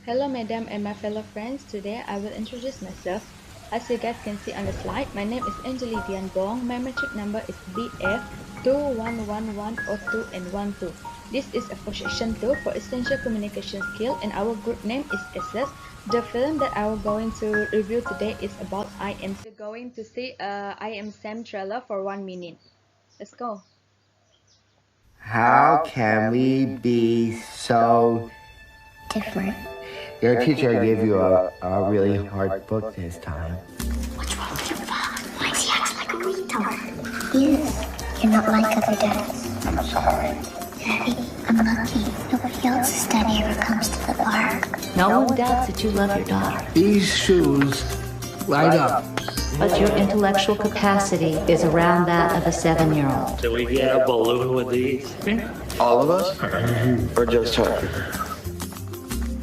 Hello madam and my fellow friends, today I will introduce myself. As you guys can see on the slide, my name is Anjali Dian Gong. My metric number is BF211102 and 12. This is a for section 2 for essential communication skill and our group name is SS. The film that I will going to review today is about I Am. We're going to see I Am Sam trailer for 1 minute. Let's go. How can we be so different? Your teacher gave you a really hard book this time. What's wrong with your father? Why does he act like a retard? Yes, you're not like other dads. I'm sorry. Daddy, I'm lucky. Nobody else's daddy ever comes to the park. No one doubts that you love your daughter, These shoes light up. but your intellectual capacity is around that of a 7-year-old. Do we get a balloon with these? All of us? Or just her?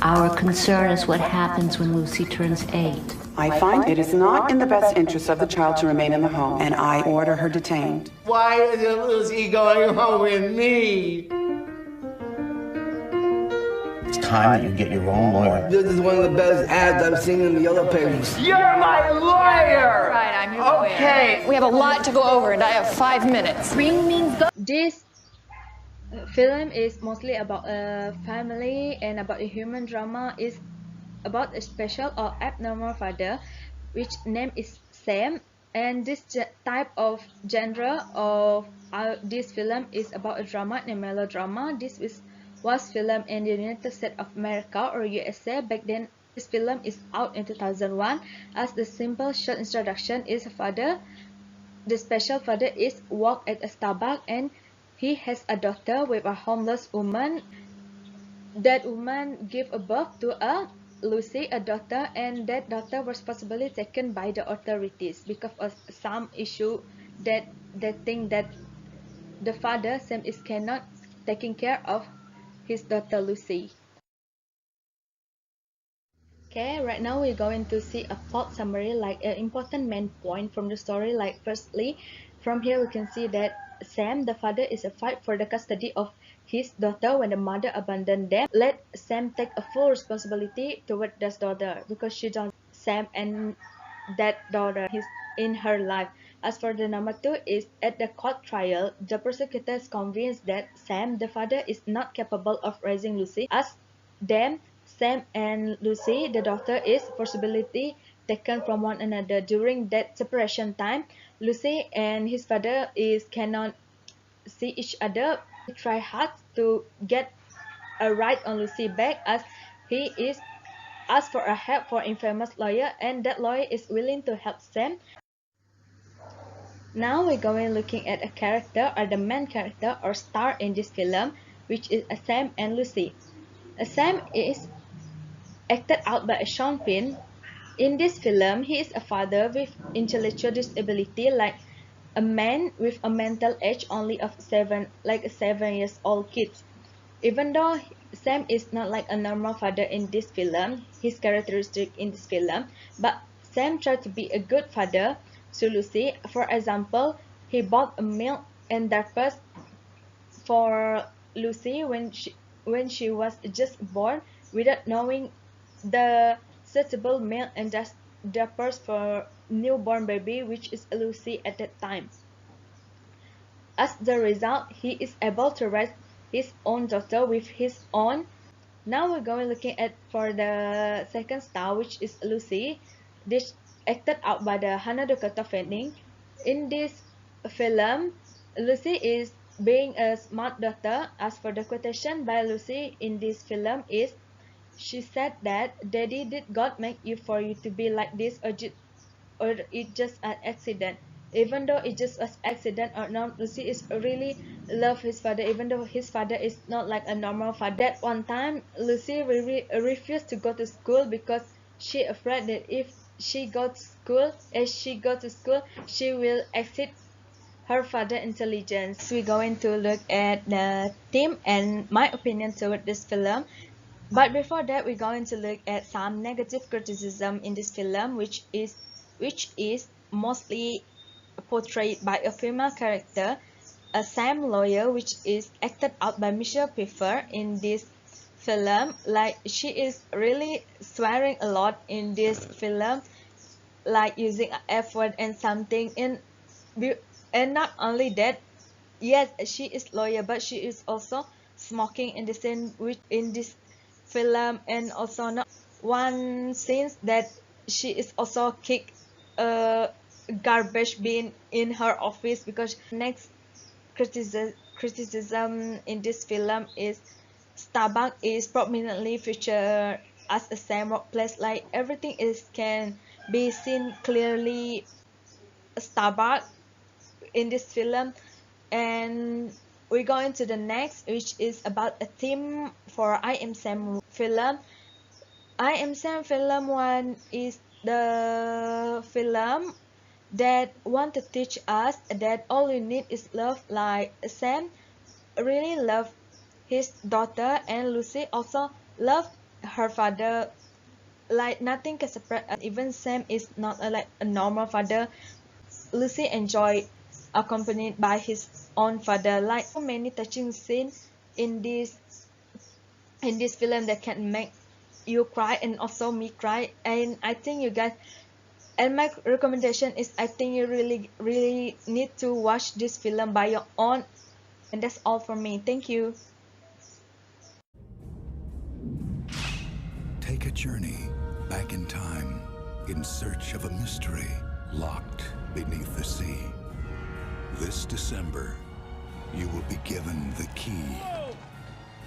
Our concern is what happens when Lucy turns 8. I find it is not in the best interest of the child to remain in the home, and I order her detained. Why isn't Lucy going home with me? It's time that you get your own lawyer. This is one of the best ads I've seen in the Yellow Pages. You're my lawyer! Right, I'm your lawyer. Okay. We have a lot to go over, and I have 5 minutes. Ring means go. This film is mostly about a family and about a human drama. Is about a special or abnormal father, which name is Sam. And this type of genre of this film is about a drama and a melodrama. This was filmed in the United States of America or USA. Back then, this film is out in 2001. As the simple short introduction is a father. The special father is work at a Starbucks and he has a daughter with a homeless woman. That woman gave a birth to a Lucy, a daughter, and that daughter was possibly taken by the authorities because of some issue that they think that the father Sam is cannot taking care of his daughter Lucy. Okay, right now we're going to see a plot summary, like an important main point from the story. Like firstly, from here we can see that Sam, the father, is a fight for the custody of his daughter when the mother abandoned them. Let Sam take a full responsibility toward this daughter because she don't Sam and that daughter is in her life. As for the number 2 is at the court trial, the prosecutor is convinced that Sam, the father, is not capable of raising Lucy. As them, Sam and Lucy, the daughter, is forcibly taken from one another. During that separation time, Lucy and his father cannot see each other. He try hard to get a right on Lucy back as he is asked for a help for infamous lawyer and that lawyer is willing to help Sam. Now we're going looking at a character or the main character or star in this film, which is Sam and Lucy. Sam is acted out by Sean Penn. In this film, he is a father with intellectual disability, like a man with a mental age only of 7, like a 7-year-old kid. Even though Sam is not like a normal father in this film, his characteristic in this film, but Sam tried to be a good father to Lucy. For example, he bought a milk and diapers for Lucy when she was just born without knowing the suitable milk and diapers for newborn baby, which is Lucy at that time. As the result, he is able to raise his own daughter with his own. Now we're going looking at for the second star, which is Lucy. This acted out by the Hannah Dakota Fanning. In this film, Lucy is being a smart daughter. As for the quotation by Lucy in this film is, she said that Daddy, did God make you for you to be like this or it just an accident? Even though it just was accident or not, Lucy is really love his father even though his father is not like a normal father. That one time Lucy really refused to go to school because she afraid that if she go to school, she will exceed her father intelligence. We're going to look at the theme and my opinion toward this film. But before that, we're going to look at some negative criticism in this film, which is mostly portrayed by a female character, a Sam lawyer, which is acted out by Michelle Pfeiffer in this film. Like she is really swearing a lot in this film, like using a F word and something and not only that, yes, she is lawyer, but she is also smoking in the scene which in this film, and also not one scene that she is also kick a garbage bin in her office. Because next criticism in this film is Starbucks is prominently featured as a same workplace. Like everything is can be seen clearly Starbucks in this film. And we go into the next, which is about a theme for I Am Sam film. I Am Sam film one is the film that want to teach us that all you need is love. Like Sam really love his daughter, and Lucy also love her father. Like nothing can separate. Even Sam is not like a normal father. Lucy enjoy accompanied by his own father. Like so many touching scenes in this film that can make you cry and also me cry. And I think you guys, and my recommendation is I think you really need to watch this film by your own. And that's all for me. Thank you. Take a journey back in time in search of a mystery locked beneath the sea. This December, you will be given the key. Whoa!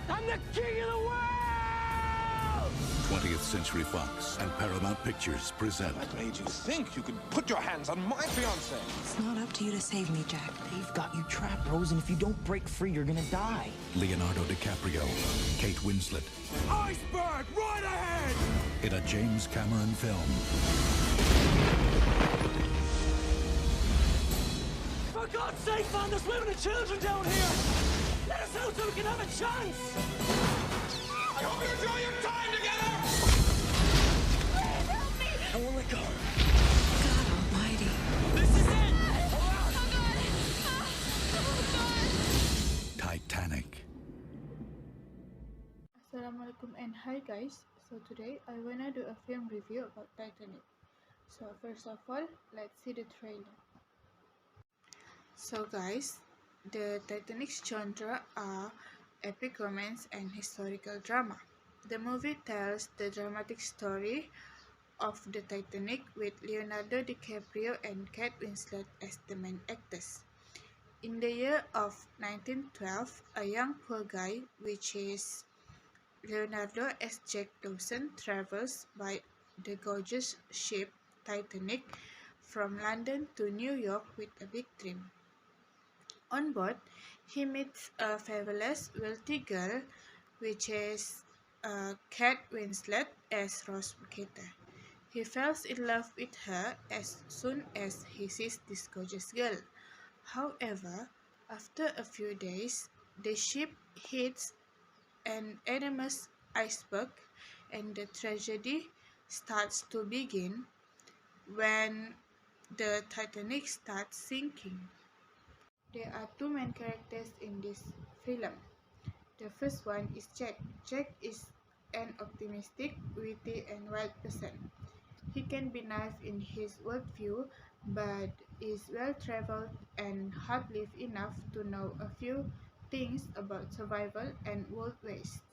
I'm the king of the world! 20th Century Fox and Paramount Pictures present. What made you think you could put your hands on my fiancée? It's not up to you to save me, Jack. They've got you trapped, Rose, and if you don't break free, you're gonna die. Leonardo DiCaprio, Kate Winslet. Iceberg, right ahead! In a James Cameron film. For God's sake, man, there's women and children down here! Let us out so we can have a chance! I hope you enjoy your time together! Please help me! I won't let go. God almighty. This is it! Titanic. Assalamualaikum and hi guys. So today I wanna do a film review about Titanic. So first of all, let's see the trailer. So guys, the Titanic's genre are epic romance and historical drama. The movie tells the dramatic story of the Titanic with Leonardo DiCaprio and Kate Winslet as the main actors. In the year of 1912, a young poor guy, which is Leonardo as Jack Dawson, travels by the gorgeous ship Titanic from London to New York with a big dream. On board, he meets a fabulous, wealthy girl, which is Kate Winslet as Rose McKitter. He falls in love with her as soon as he sees this gorgeous girl. However, after a few days, the ship hits an enormous iceberg, and the tragedy starts to begin when the Titanic starts sinking. There are two main characters in this film. The first one is Jack. Jack is an optimistic, witty, and wild person. He can be naive in his worldview, but is well-traveled and hard-lived enough to know a few things about survival and world waste.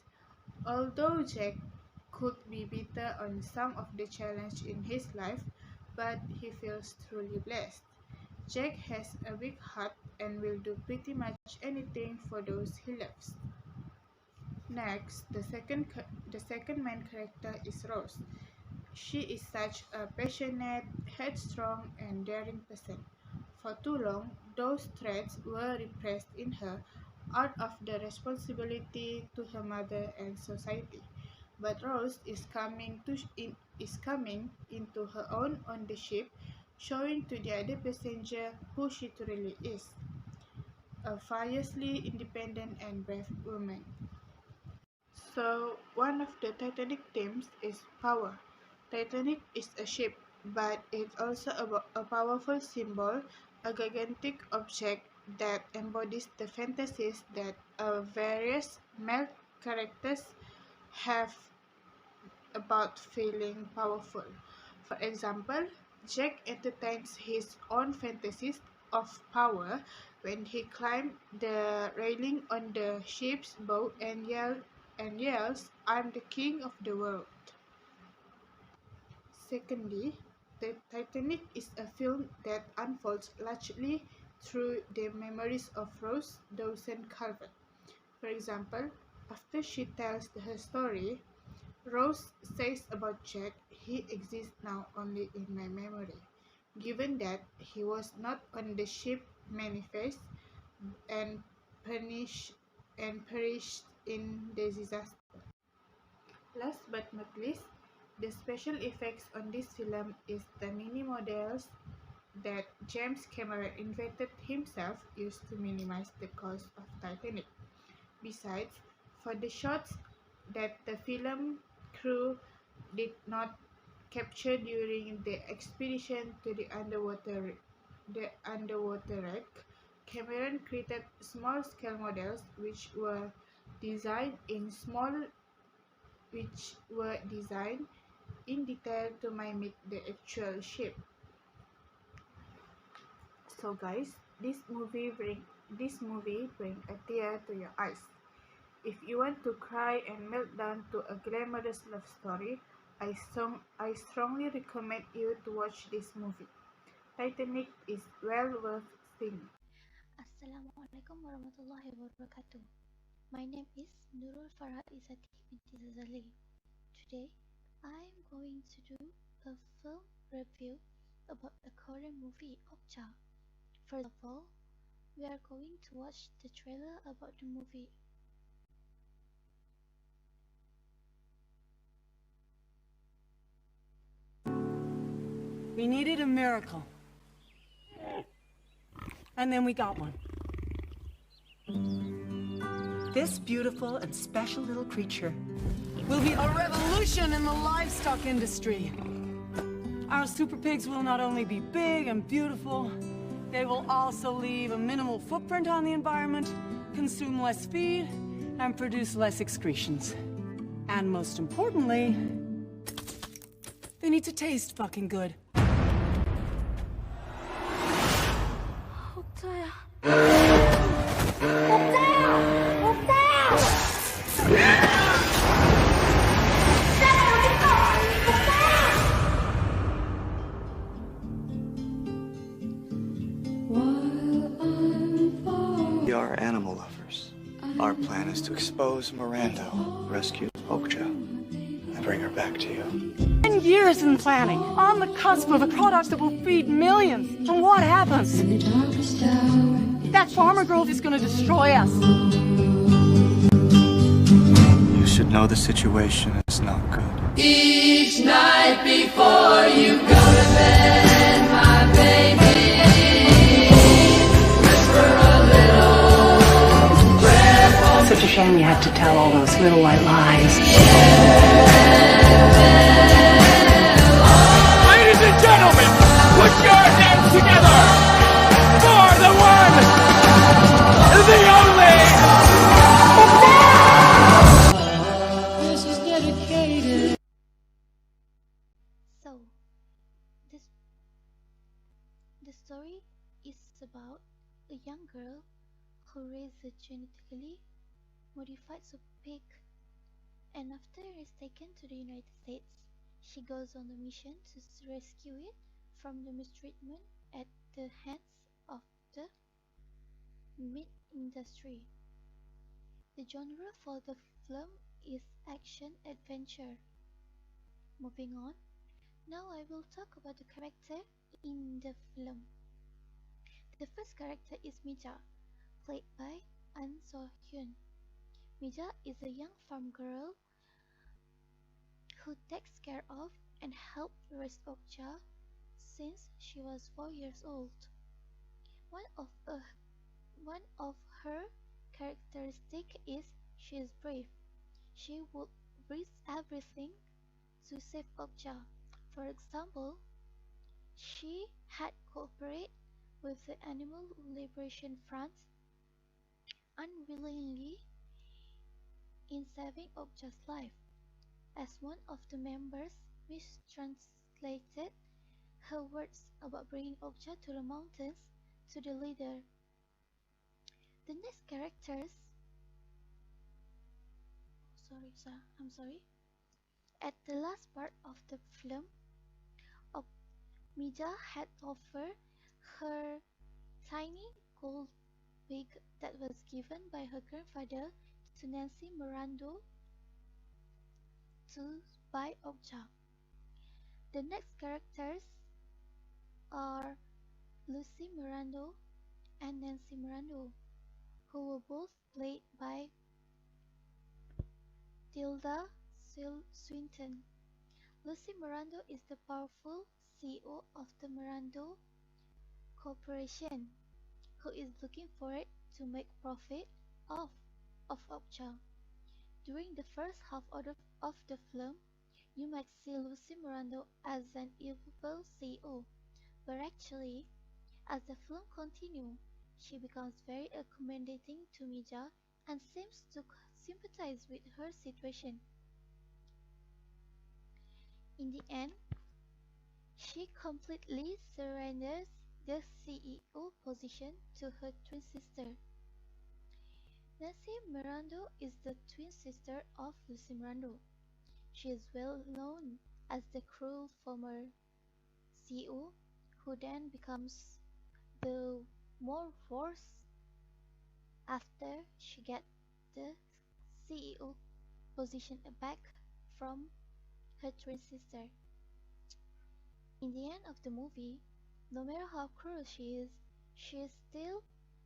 Although Jack could be bitter on some of the challenges in his life, but he feels truly blessed. Jack has a big heart and will do pretty much anything for those he loves. Next, the second main character is Rose. She is such a passionate, headstrong, and daring person. For too long, those traits were repressed in her out of the responsibility to her mother and society. But Rose is coming into her own on the ship, showing to the other passenger who she truly is, a fiercely independent and brave woman. So, one of the Titanic themes is power. Titanic is a ship, but it's also a powerful symbol, a gigantic object that embodies the fantasies that various male characters have about feeling powerful. For example, Jack entertains his own fantasies of power when he climbs the railing on the ship's bow and yells, "I'm the king of the world." Secondly, the Titanic is a film that unfolds largely through the memories of Rose Dawson Calvert. For example, after she tells her story, Rose says about Jack, "He exists now only in my memory," given that he was not on the ship manifest and perished in the disaster. Last but not least, the special effects on this film is the mini models that James Cameron invented himself used to minimize the cost of Titanic. Besides, for the shots that the film crew did not capture during the expedition to the underwater wreck, Cameron created small-scale models which were designed in detail to mimic the actual ship. So guys, this movie bring a tear to your eyes. If you want to cry and melt down to a glamorous love story, I strongly recommend you to watch this movie. Titanic is well worth seeing. Assalamualaikum warahmatullahi wabarakatuh. My name is Nurul Farah Izati binti Zazali. Today, I am going to do a film review about the Korean movie Okja. First of all, we are going to watch the trailer about the movie. We needed a miracle. And then we got one. This beautiful and special little creature will be a revolution in the livestock industry. Our super pigs will not only be big and beautiful, they will also leave a minimal footprint on the environment, consume less feed, and produce less excretions. And most importantly, they need to taste fucking good. We are animal lovers. Our plan is to expose Miranda, rescue Okja, and bring her back to you. 10 years in planning, on the cusp of a product that will feed millions. And what happens? That farmer girl is gonna destroy us. You should know the situation is not good. Each night before you go to bed, my baby, whisper a little prayer for me. Such a shame you have to tell all those little white lies. Ladies and gentlemen, put your hands together for the one, the only. This is dedicated. So, the story is about a young girl who raised a genetically modified super pig, and after it is taken to the United States, she goes on a mission to rescue it from the mistreatment at the hands of the meat industry. The genre for the film is action adventure. Moving on, now I will talk about the character in the film. The first character is Mija, played by An So-hyun. Mija is a young farm girl who takes care of and helps raise Okja since she was 4 years old. One of her characteristics is she is brave. She would risk everything to save Okja. For example, she had cooperated with the Animal Liberation Front unwillingly in saving Okja's life. as one of the members mistranslated her words about bringing Okja to the mountains to the leader. The next characters I'm sorry. At the last part of the film, Mija had offered her tiny gold wig that was given by her grandfather to Nancy Miranda to buy Okja. The next characters are Lucy Miranda and Nancy Miranda, who were both played by Tilda Swinton. Lucy Miranda is the powerful CEO of the Miranda Corporation, who is looking for it to make profit of Okja. During the first half of the film, you might see Lucy Miranda as an evil CEO, but actually, as the film continues, she becomes very accommodating to Mija and seems to sympathize with her situation. In the end, she completely surrenders the CEO position to her twin sister. Nancy Miranda is the twin sister of Lucy Miranda. She is well known as the cruel former CEO who then becomes the more worse after she gets the CEO position back from her twin sister. In the end of the movie, no matter how cruel she still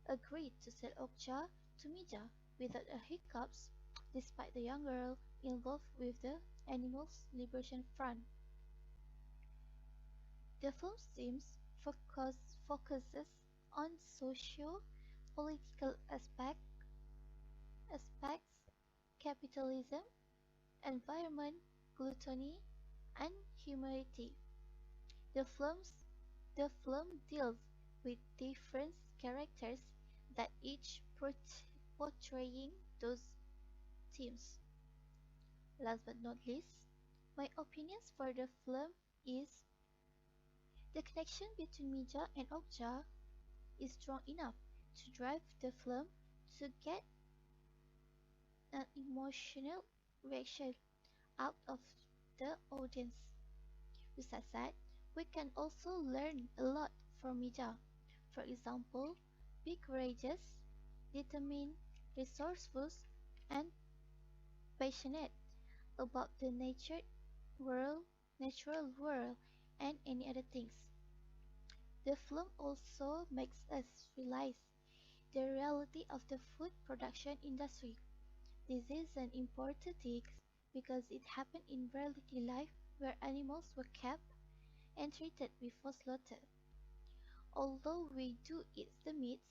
agreed to sell Okja to Mija without a hiccups, despite the young girl involved with the Animals Liberation Front. The film's themes focuses on socio-political aspects, capitalism, environment, gluttony, and humanity. The film deals with different characters that each portraying those themes. Last but not least, my opinions for the film is the connection between Mija and Okja is strong enough to drive the film to get an emotional reaction out of the audience. With that said, we can also learn a lot from Mija. For example, be courageous, determined, resourceful, and passionate about the natural world, and any other things. The film also makes us realize the reality of the food production industry. This is an important thing because it happened in reality life where animals were kept and treated before slaughter. Although we do eat the meats,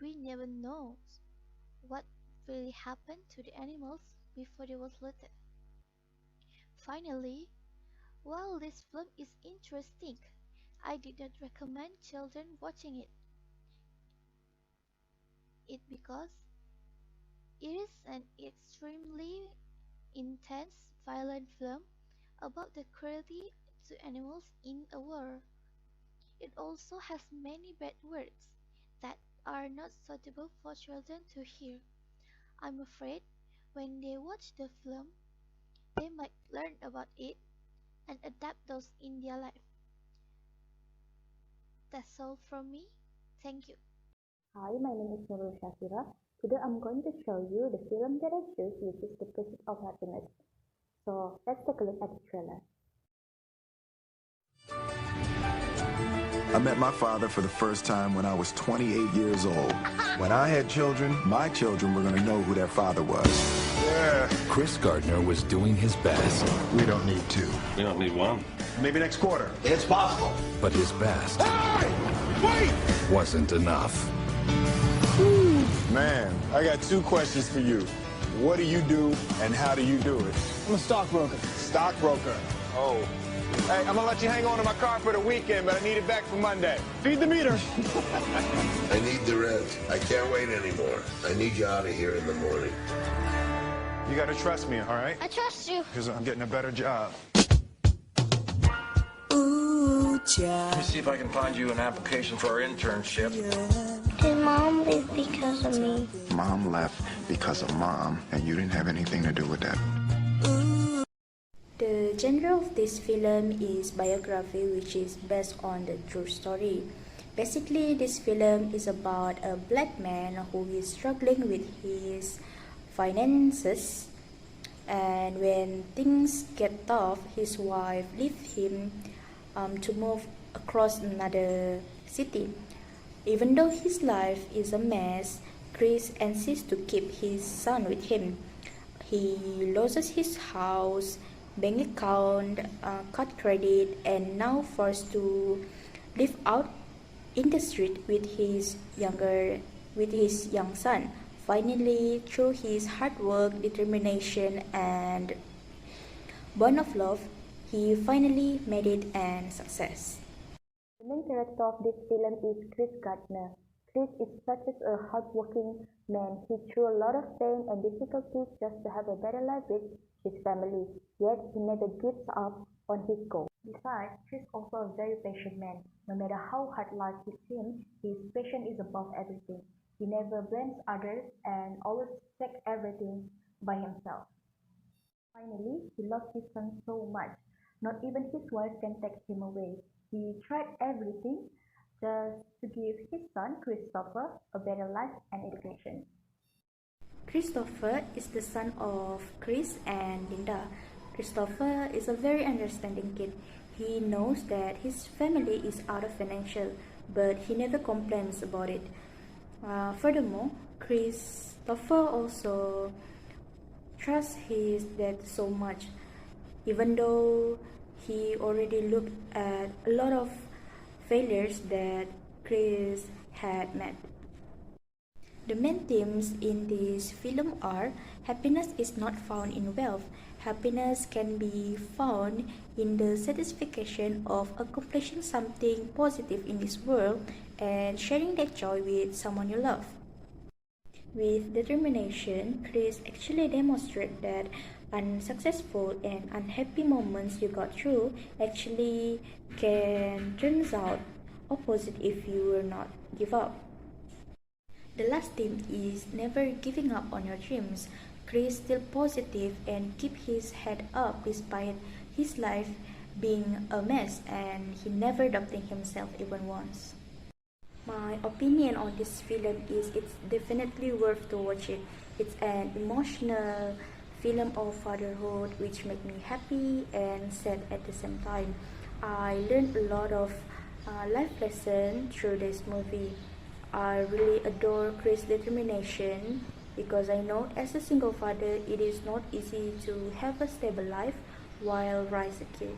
we never know what really happened to the animals before they were slaughtered. Finally, while this film is interesting, I did not recommend children watching it because it is an extremely intense, violent film about the cruelty to animals in a war. It also has many bad words that are not suitable for children to hear. I'm afraid when they watch the film, they might learn about it and adapt those in their life. That's all from me. Thank you. Hi, my name is Nurul Shafira. Today I'm going to show you the film that I chose, which is The Pursuit of Happiness. So let's take a look at the trailer. I met my father for the first time when I was 28 years old. When I had children, my children were going to know who their father was. Yeah. Chris Gardner was doing his best. We don't need two. We don't need one. Maybe next quarter. It's possible. But his best Wait! wasn't enough. Man, I got two questions for you. What do you do and how do you do it? I'm a stockbroker. Stockbroker? Oh. Hey, I'm gonna let you hang on to my car for the weekend, but I need it back for Monday. Feed the meter. I need the rent. I can't wait anymore. I need you out of here in the morning. You gotta trust me, all right? I trust you. Because I'm getting a better job. Ooh, Let me see if I can find you an application for our internship. Did Mom leave because of me? Mom left because of Mom, and you didn't have anything to do with that. The genre of this film is biography, which is based on the true story. Basically, this film is about a black man who is struggling with his finances, and when things get tough, his wife leaves him to move across another city. Even though his life is a mess, Chris insists to keep his son with him. He loses his house, bank account, card credit, and now forced to live out in the street with his young son. Finally, through his hard work, determination, and bond of love, he finally made it and success. The main character of this film is Chris Gardner. Chris is such a hardworking man. He threw a lot of pain and difficulties just to have a better life with his family, yet he never gives up on his goal. Besides, Chris is also a very patient man. No matter how hard life hits him, his patience is above everything. He never blames others and always takes everything by himself. Finally, he loves his son so much. Not even his wife can take him away. He tried everything just to give his son, Christopher, a better life and education. Christopher is the son of Chris and Linda. Christopher is a very understanding kid. He knows that his family is out of financial, but he never complains about it. Furthermore, Christopher also trusts his dad so much, even though he already looked at a lot of failures that Chris had met. The main themes in this film are: happiness is not found in wealth. Happiness can be found in the satisfaction of accomplishing something positive in this world and sharing that joy with someone you love. With determination, Chris actually demonstrates that unsuccessful and unhappy moments you got through actually can turn out opposite if you will not give up. The last theme is never giving up on your dreams. Chris still positive and keep his head up despite his life being a mess, and he never doubting himself even once. My opinion on this film is it's definitely worth to watch it. It's an emotional film of fatherhood which made me happy and sad at the same time. I learned a lot of life lessons through this movie. I really adore Chris' determination because I know as a single father it is not easy to have a stable life while raise a kid.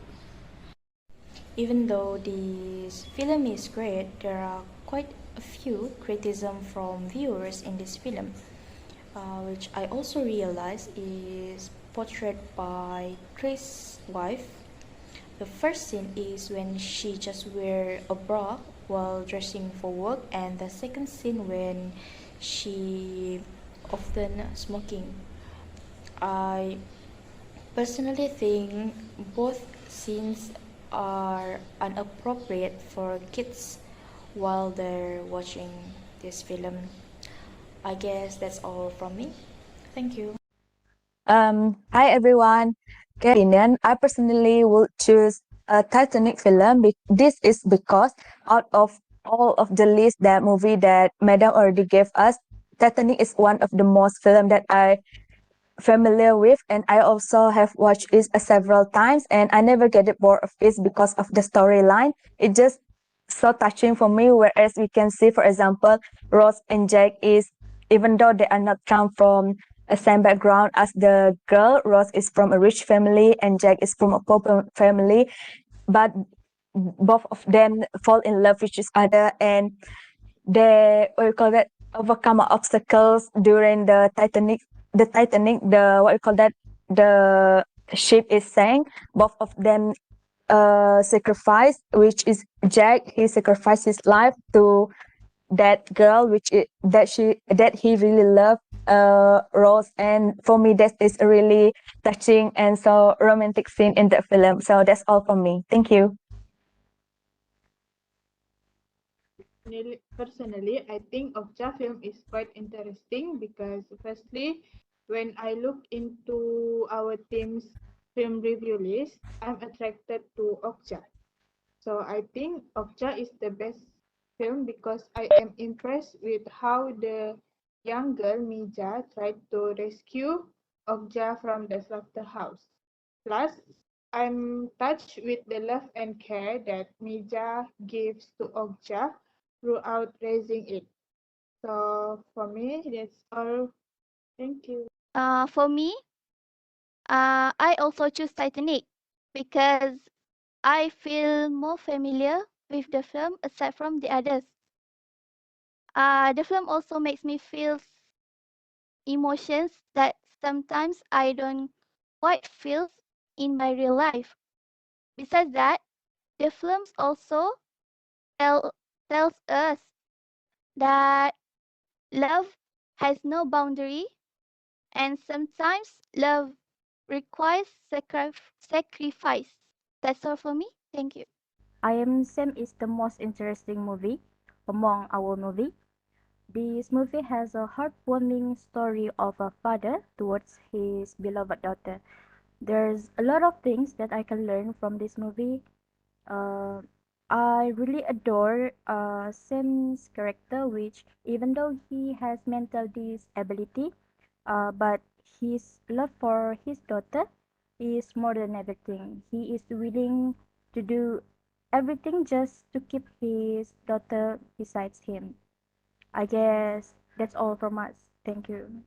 Even though this film is great, there are quite a few criticisms from viewers in this film, which I also realize is portrayed by Chris' wife. The first scene is when she just wears a bra while dressing for work, and the second scene when she often smoking. I personally think both scenes are inappropriate for kids while they're watching this film. I guess that's all from me. Thank you. Hi everyone. Opinion, I personally would choose a Titanic film. This is because out of all of the list that movie that Madam already gave us, Titanic is one of the most film that I familiar with, and I also have watched it several times, and I never get bored of it because of the storyline. It just so touching for me. Whereas we can see, for example, Rose and Jack is, even though they are not come from a same background as the girl, Rose is from a rich family and Jack is from a poor family, but both of them fall in love with each other, and they, what you call that, overcome obstacles during the Titanic, the what you call that, the ship is sank. Both of them sacrifice, which is Jack, he sacrificed his life to that girl, which is, that he really loved, roles, and for me that is a really touching and so romantic scene in the film. So that's all for me. Thank you. Personally, I think Okja film is quite interesting because firstly, when I look into our team's film review list, I'm attracted to Okja. So I think Okja is the best film because I am impressed with how the young girl Mija tried to rescue Okja from the slaughterhouse. Plus, I'm touched with the love and care that Mija gives to Okja throughout raising it. So for me, that's all. Thank you. For me, I also choose Titanic because I feel more familiar with the film aside from the others. The film also makes me feel emotions that sometimes I don't quite feel in my real life. Besides that, the films also tells us that love has no boundary and sometimes love requires sacrifice. That's all for me. Thank you. I Am Sam is the most interesting movie among our movie. This movie has a heartwarming story of a father towards his beloved daughter. There's a lot of things that I can learn from this movie. Uh, I really adore Sam's character, which even though he has mental disability, but his love for his daughter is more than everything. He is willing to do everything just to keep his daughter besides him. I guess that's all from us. Thank you.